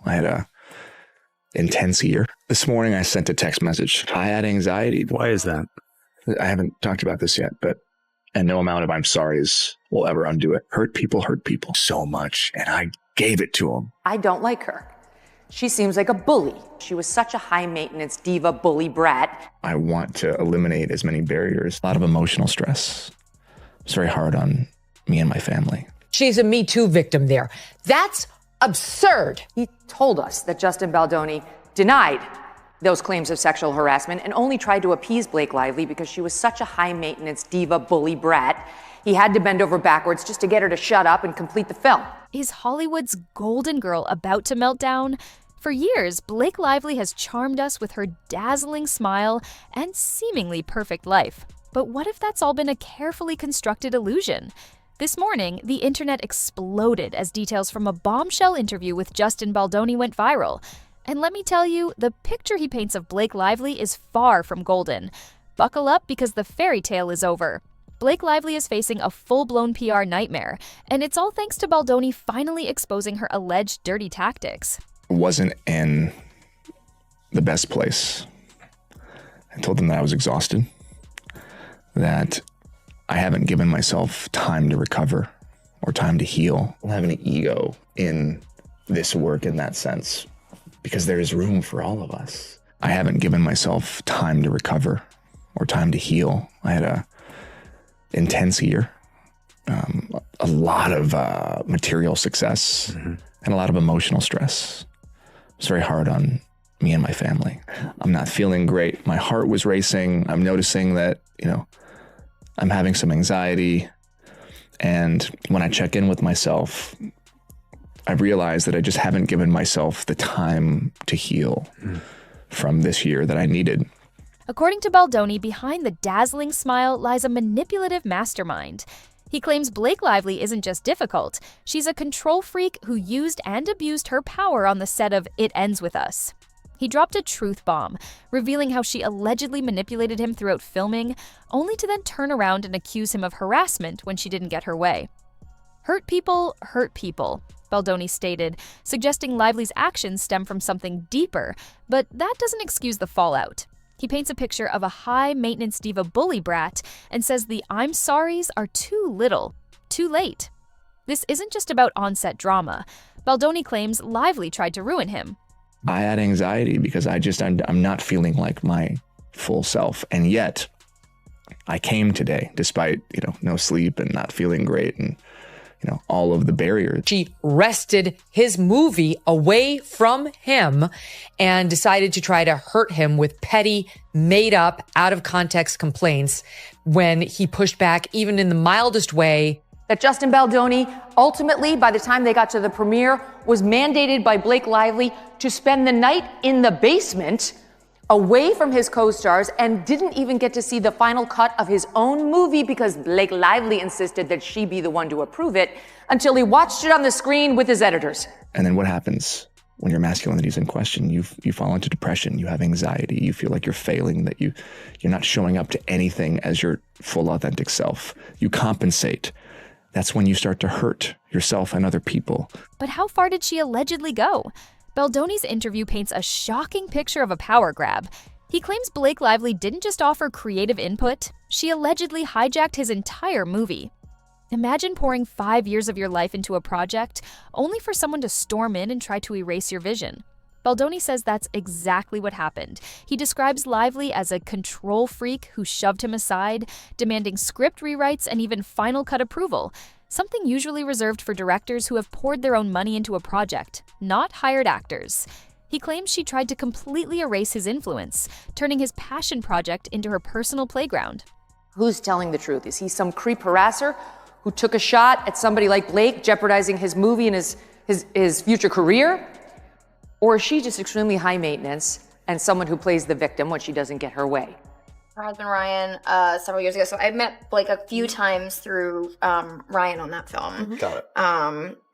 I had a intense year. This morning I sent a text message. I had anxiety. Why is that? I haven't talked about this yet, and no amount of I'm sorry's will ever undo it. Hurt people so much, and I gave it to them. I don't like her. She seems like a bully. She was such a high-maintenance diva bully brat. I want to eliminate as many barriers. A lot of emotional stress. It's very hard on me and my family. She's a Me Too victim there. That's absurd. He told us that Justin Baldoni denied those claims of sexual harassment and only tried to appease Blake Lively because she was such a high-maintenance diva bully brat. He had to bend over backwards just to get her to shut up and complete the film. Is Hollywood's golden girl about to melt down? For years, Blake Lively has charmed us with her dazzling smile and seemingly perfect life. But what if that's all been a carefully constructed illusion? This morning, the internet exploded as details from a Bombshell interview with Justin Baldoni went viral. And let me tell you, the picture he paints of Blake Lively is far from golden. Buckle up because the fairy tale is over. Blake Lively is facing a full-blown PR nightmare, and it's all thanks to Baldoni finally exposing her alleged dirty tactics. I wasn't in the best place. I told them that I was exhausted, that I haven't given myself time to recover or time to heal. I don't have any ego in this work in that sense, because there is room for all of us. I haven't given myself time to recover or time to heal. I had a intense year, a lot of material success, and a lot of emotional stress. It's very hard on me and my family. I'm not feeling great. My heart was racing. I'm noticing that, I'm having some anxiety. And when I check in with myself, I realize that I just haven't given myself the time to heal from this year that I needed. According to Baldoni, behind the dazzling smile lies a manipulative mastermind. He claims Blake Lively isn't just difficult, she's a control freak who used and abused her power on the set of It Ends With Us. He dropped a truth bomb, revealing how she allegedly manipulated him throughout filming, only to then turn around and accuse him of harassment when she didn't get her way. Hurt people, Baldoni stated, suggesting Lively's actions stem from something deeper, but that doesn't excuse the fallout. He paints a picture of a high-maintenance diva bully brat and says the I'm sorries are too little, too late. This isn't just about on-set drama. Baldoni claims Lively tried to ruin him. I had anxiety because I'm not feeling like my full self. And yet I came today despite, no sleep and not feeling great and, all of the barriers. She wrested his movie away from him and decided to try to hurt him with petty, made-up, out-of-context complaints when he pushed back even in the mildest way. That Justin Baldoni, ultimately, by the time they got to the premiere, was mandated by Blake Lively to spend the night in the basement away from his co-stars and didn't even get to see the final cut of his own movie because Blake Lively insisted that she be the one to approve it until he watched it on the screen with his editors. And then what happens when your masculinity is in question? You fall into depression, you have anxiety, you feel like you're failing, that you're not showing up to anything as your full authentic self. You compensate. That's when you start to hurt yourself and other people. But how far did she allegedly go? Baldoni's interview paints a shocking picture of a power grab. He claims Blake Lively didn't just offer creative input, she allegedly hijacked his entire movie. Imagine pouring 5 years of your life into a project, only for someone to storm in and try to erase your vision. Baldoni says that's exactly what happened. He describes Lively as a control freak who shoved him aside, demanding script rewrites and even final cut approval, something usually reserved for directors who have poured their own money into a project, not hired actors. He claims she tried to completely erase his influence, turning his passion project into her personal playground. Who's telling the truth? Is he some creep harasser who took a shot at somebody like Blake, jeopardizing his movie and his future career? Or is she just extremely high maintenance and someone who plays the victim when she doesn't get her way? Her husband Ryan, several years ago. So I met Blake a few times through Ryan on that film. Got it.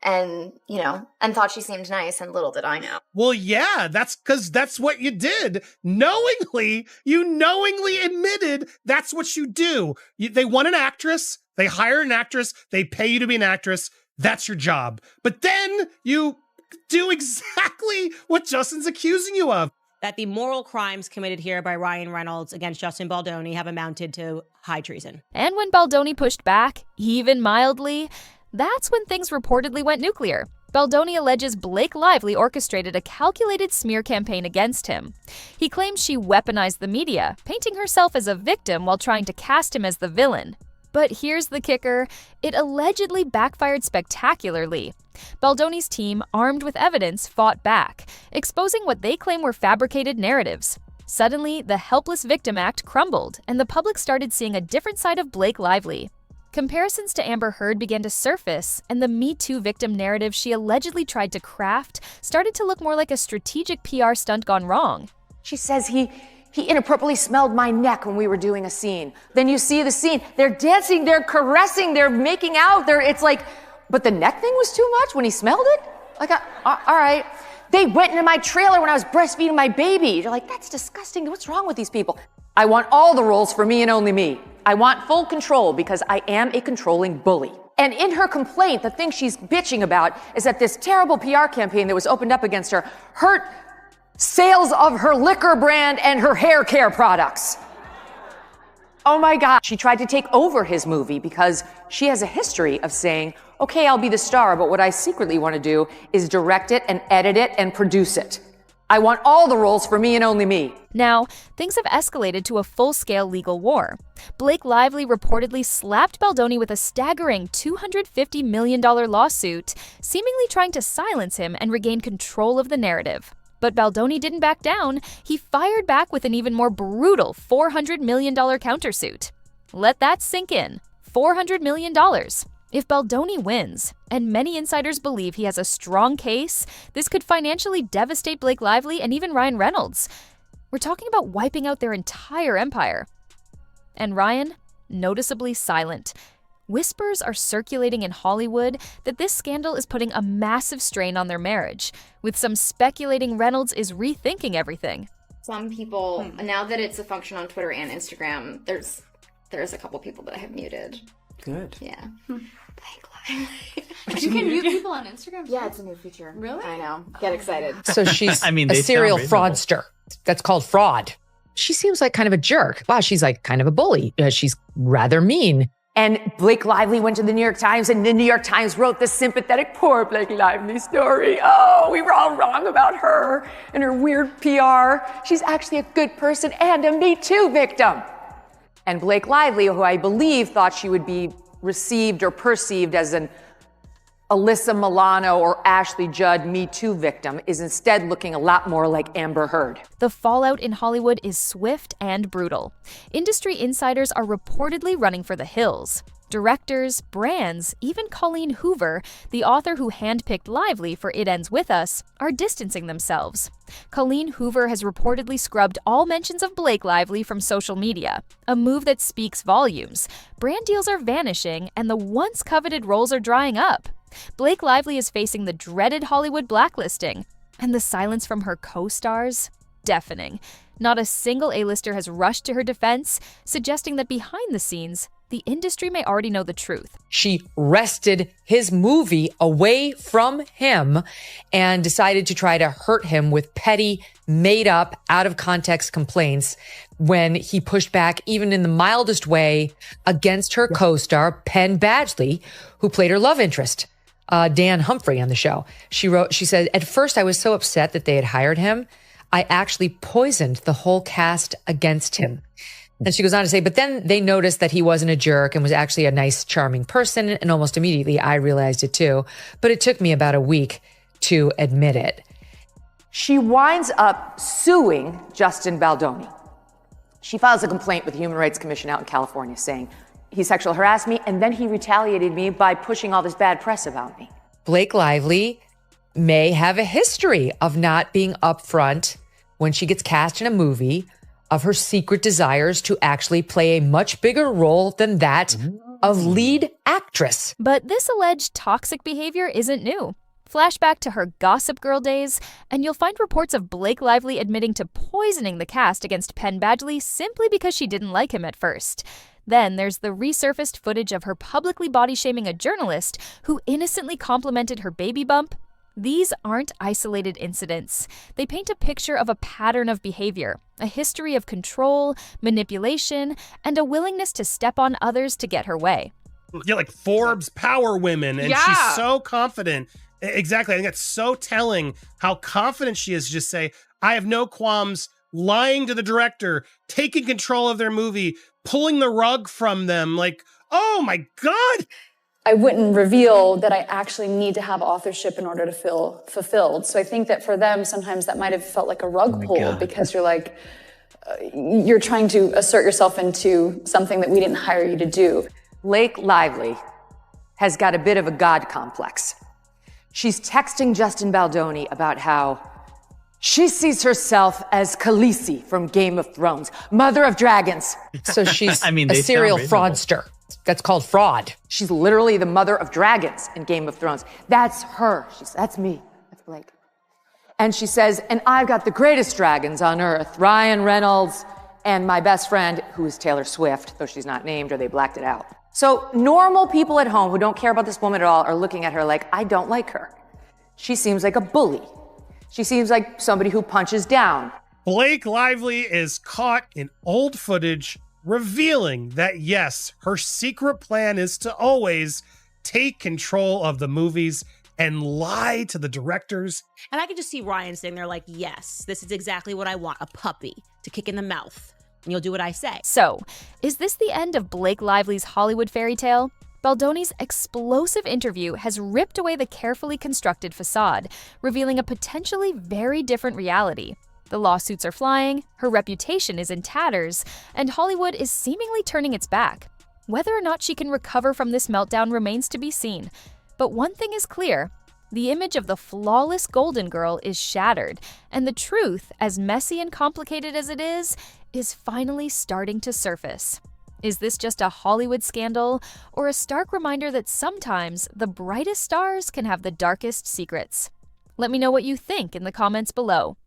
And thought she seemed nice, and little did I know. Well, yeah, that's because that's what you did. You knowingly admitted that's what you do. They want an actress, they hire an actress, they pay you to be an actress. That's your job. But then you do exactly what Justin's accusing you of. That the moral crimes committed here by Ryan Reynolds against Justin Baldoni have amounted to high treason. And when Baldoni pushed back, even mildly, that's when things reportedly went nuclear. Baldoni alleges Blake Lively orchestrated a calculated smear campaign against him. He claims she weaponized the media, painting herself as a victim while trying to cast him as the villain. But here's the kicker, it allegedly backfired spectacularly. Baldoni's team, armed with evidence, fought back, exposing what they claim were fabricated narratives. Suddenly, the Helpless Victim Act crumbled, and the public started seeing a different side of Blake Lively. Comparisons to Amber Heard began to surface, and the Me Too victim narrative she allegedly tried to craft started to look more like a strategic PR stunt gone wrong. She says he inappropriately smelled my neck when we were doing a scene. Then you see the scene. They're dancing, they're caressing, they're making out. It's like, but the neck thing was too much when he smelled it? Like, all right. They went into my trailer when I was breastfeeding my baby. You're like, that's disgusting. What's wrong with these people? I want all the roles for me and only me. I want full control because I am a controlling bully. And in her complaint, the thing she's bitching about is that this terrible PR campaign that was opened up against her hurt sales of her liquor brand and her hair care products. Oh my God. She tried to take over his movie because she has a history of saying, okay, I'll be the star, but what I secretly want to do is direct it and edit it and produce it. I want all the roles for me and only me. Now, things have escalated to a full-scale legal war. Blake Lively reportedly slapped Baldoni with a staggering $250 million lawsuit, seemingly trying to silence him and regain control of the narrative. But Baldoni didn't back down. He fired back with an even more brutal $400 million countersuit. Let that sink in. $400 million. If Baldoni wins, and many insiders believe he has a strong case, this could financially devastate Blake Lively and even Ryan Reynolds. We're talking about wiping out their entire empire. And Ryan, noticeably silent. Whispers are circulating in Hollywood that this scandal is putting a massive strain on their marriage, with some speculating Reynolds is rethinking everything. Some people, now that it's a function on Twitter and Instagram, there's a couple people that I have muted. Good. Yeah. You can mute people on Instagram? Yeah, it's a new feature. Really? I know. Get excited. So she's I mean, a they serial sound reasonable. fraudster. That's called fraud. She seems like kind of a jerk. Wow, she's like kind of a bully. She's rather mean. And Blake Lively went to the New York Times, and the New York Times wrote the sympathetic poor Blake Lively story. Oh, we were all wrong about her and her weird PR. She's actually a good person and a Me Too victim. And Blake Lively, who I believe thought she would be received or perceived as an Alyssa Milano or Ashley Judd Me Too victim, is instead looking a lot more like Amber Heard. The fallout in Hollywood is swift and brutal. Industry insiders are reportedly running for the hills. Directors, brands, even Colleen Hoover, the author who handpicked Lively for It Ends With Us, are distancing themselves. Colleen Hoover has reportedly scrubbed all mentions of Blake Lively from social media, a move that speaks volumes. Brand deals are vanishing, and the once coveted roles are drying up. Blake Lively is facing the dreaded Hollywood blacklisting, and the silence from her co-stars? Deafening. Not a single A-lister has rushed to her defense, suggesting that behind the scenes, the industry may already know the truth. She wrested his movie away from him and decided to try to hurt him with petty, made-up, out-of-context complaints when he pushed back, even in the mildest way, against her co-star, Penn Badgley, who played her love interest, Dan Humphrey, on the show. She said, at first I was so upset that they had hired him, I actually poisoned the whole cast against him. And she goes on to say, but then they noticed that he wasn't a jerk and was actually a nice, charming person. And almost immediately I realized it too. But it took me about a week to admit it. She winds up suing Justin Baldoni. She files a complaint with the Human Rights Commission out in California saying he sexual harassed me and then he retaliated me by pushing all this bad press about me. Blake Lively may have a history of not being upfront when she gets cast in a movie of her secret desires to actually play a much bigger role than that of lead actress. But this alleged toxic behavior isn't new. Flashback to her Gossip Girl days, and you'll find reports of Blake Lively admitting to poisoning the cast against Penn Badgley simply because she didn't like him at first. Then there's the resurfaced footage of her publicly body-shaming a journalist who innocently complimented her baby bump These aren't isolated incidents. They paint a picture of a pattern of behavior, a history of control, manipulation, and a willingness to step on others to get her way. Yeah, like Forbes Power Women, and she's so confident. Exactly. I think that's so telling how confident she is to just say, I have no qualms lying to the director, taking control of their movie, pulling the rug from them. Like, oh my God. I wouldn't reveal that I actually need to have authorship in order to feel fulfilled. So I think that for them, sometimes that might have felt like a rug pull because you're like, you're trying to assert yourself into something that we didn't hire you to do. Blake Lively has got a bit of a God complex. She's texting Justin Baldoni about how she sees herself as Khaleesi from Game of Thrones, mother of dragons. So she's a serial fraudster. That's called fraud. She's literally the mother of dragons in Game of Thrones. That's her. That's me. That's Blake. And she says, and I've got the greatest dragons on earth, Ryan Reynolds, and my best friend, who is Taylor Swift, though she's not named or they blacked it out. So normal people at home who don't care about this woman at all are looking at her like, I don't like her. She seems like a bully. She seems like somebody who punches down. Blake Lively is caught in old footage revealing that, yes, her secret plan is to always take control of the movies and lie to the directors. And I could just see Ryan sitting there like, yes, this is exactly what I want, a puppy to kick in the mouth. And you'll do what I say. So, is this the end of Blake Lively's Hollywood fairy tale? Baldoni's explosive interview has ripped away the carefully constructed facade, revealing a potentially very different reality. The lawsuits are flying, her reputation is in tatters, and Hollywood is seemingly turning its back. Whether or not she can recover from this meltdown remains to be seen. But one thing is clear. The image of the flawless Golden Girl is shattered, and the truth, as messy and complicated as it is finally starting to surface. Is this just a Hollywood scandal, or a stark reminder that sometimes the brightest stars can have the darkest secrets? Let me know what you think in the comments below.